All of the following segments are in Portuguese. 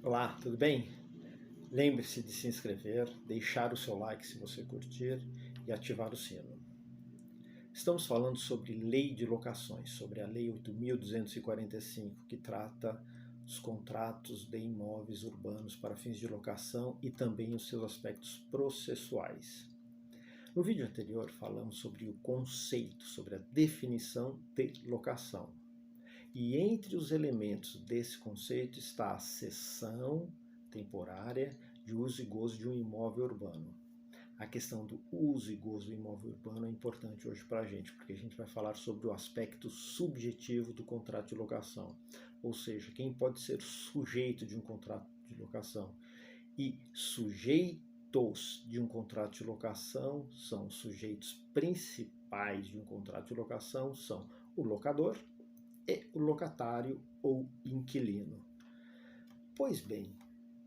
Olá, tudo bem? Lembre-se de se inscrever, deixar o seu like se você curtir e ativar o sino. Estamos falando sobre lei de locações, sobre a Lei 8.245, que trata dos contratos de imóveis urbanos para fins de locação e também os seus aspectos processuais. No vídeo anterior falamos sobre o conceito, sobre a definição de locação. E entre os elementos desse conceito está a cessão temporária de uso e gozo de um imóvel urbano. A questão do uso e gozo do imóvel urbano é importante hoje para a gente, porque a gente vai falar sobre o aspecto subjetivo do contrato de locação, ou seja, quem pode ser sujeito de um contrato de locação. E sujeitos de um contrato de locação são os sujeitos principais de um contrato de locação, são o locador e o locatário ou inquilino. Pois bem,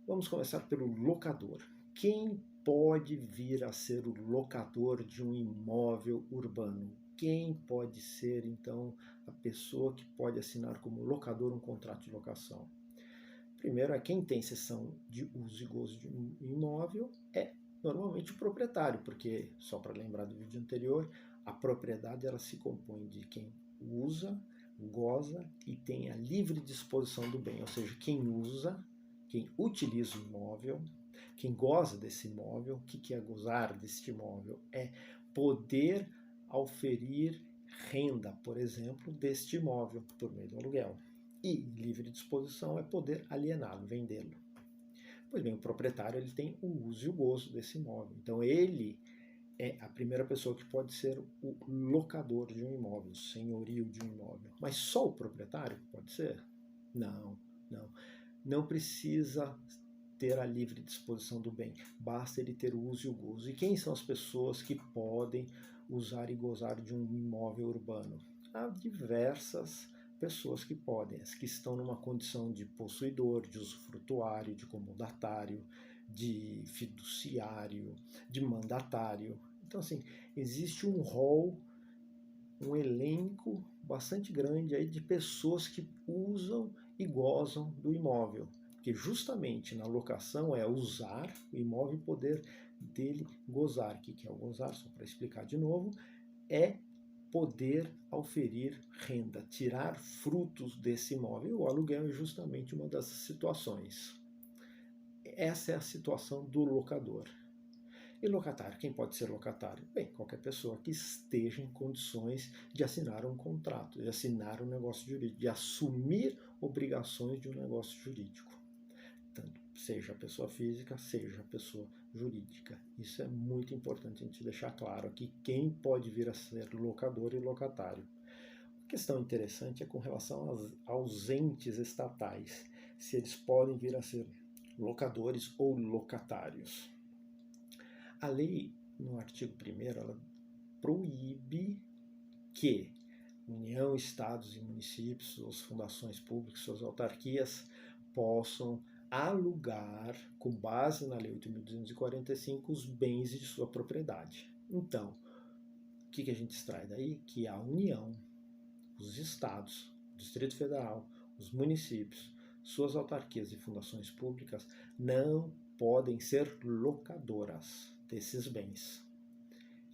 vamos começar pelo locador. Quem pode vir a ser o locador de um imóvel urbano? Quem pode ser, então, a pessoa que pode assinar como locador um contrato de locação? Primeiro, quem tem cessão de uso e gozo de um imóvel é normalmente o proprietário, porque, só para lembrar do vídeo anterior, a propriedade ela se compõe de quem usa, goza e tem a livre disposição do bem, ou seja, quem usa, quem utiliza o imóvel, quem goza desse imóvel. O que é gozar deste imóvel? É poder auferir renda, por exemplo, deste imóvel por meio do aluguel. E livre disposição é poder aliená-lo, vendê-lo. Pois bem, o proprietário ele tem o uso e o gozo desse imóvel. Então ele é a primeira pessoa que pode ser o locador de um imóvel, o senhorio de um imóvel. Mas só o proprietário pode ser? Não, não. Não precisa ter a livre disposição do bem, basta ele ter o uso e o gozo. E quem são as pessoas que podem usar e gozar de um imóvel urbano? Há diversas pessoas que podem, as que estão numa condição de possuidor, de usufrutuário, de comodatário, de fiduciário, de mandatário. Então, assim, existe um rol, um elenco bastante grande aí de pessoas que usam e gozam do imóvel. Porque justamente na locação é usar o imóvel e poder dele gozar. O que é o gozar? Só para explicar de novo, é poder auferir renda, tirar frutos desse imóvel. E o aluguel é justamente uma dessas situações. Essa é a situação do locador. E locatário, quem pode ser locatário? Bem, qualquer pessoa que esteja em condições de assinar um contrato, de assinar um negócio jurídico, de assumir obrigações de um negócio jurídico. Tanto seja a pessoa física, seja a pessoa jurídica. Isso é muito importante a gente deixar claro aqui quem pode vir a ser locador e locatário. A questão interessante é com relação aos entes estatais, se eles podem vir a ser locadores ou locatários. A lei, no artigo 1º, ela proíbe que União, Estados e municípios, suas fundações públicas, suas autarquias possam alugar, com base na Lei 8.245, os bens de sua propriedade. Então, o que a gente extrai daí? Que a União, os Estados, o Distrito Federal, os municípios, suas autarquias e fundações públicas não podem ser locadoras desses bens.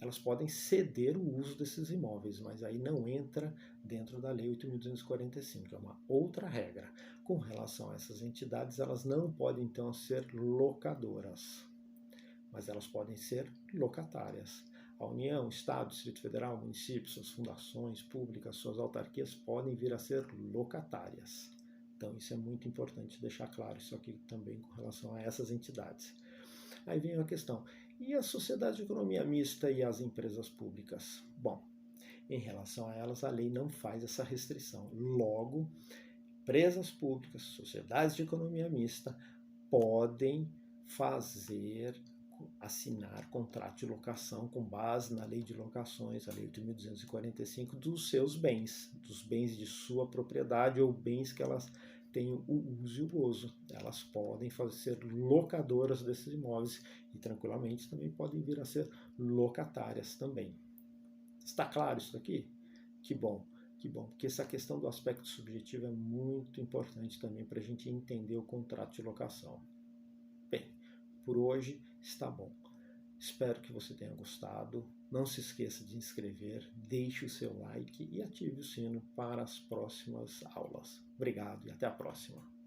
Elas podem ceder o uso desses imóveis, mas aí não entra dentro da Lei 8.245, é uma outra regra. Com relação a essas entidades, elas não podem então ser locadoras, mas elas podem ser locatárias. A União, Estado, Distrito Federal, municípios, suas fundações públicas, suas autarquias podem vir a ser locatárias. Então isso é muito importante deixar claro isso aqui também com relação a essas entidades. Aí vem a questão, e a sociedade de economia mista e as empresas públicas? Bom, em relação a elas, a lei não faz essa restrição. Logo, empresas públicas, sociedades de economia mista podem assinar contrato de locação com base na lei de locações, a lei 8.245, dos seus bens, dos bens de sua propriedade ou bens que elas tenham o uso e o gozo. Elas podem ser locadoras desses imóveis e tranquilamente também podem vir a ser locatárias também. Está claro isso daqui? Que bom. Que bom, porque essa questão do aspecto subjetivo é muito importante também para a gente entender o contrato de locação. Bem, por hoje está bom. Espero que você tenha gostado. Não se esqueça de inscrever, deixe o seu like e ative o sino para as próximas aulas. Obrigado e até a próxima.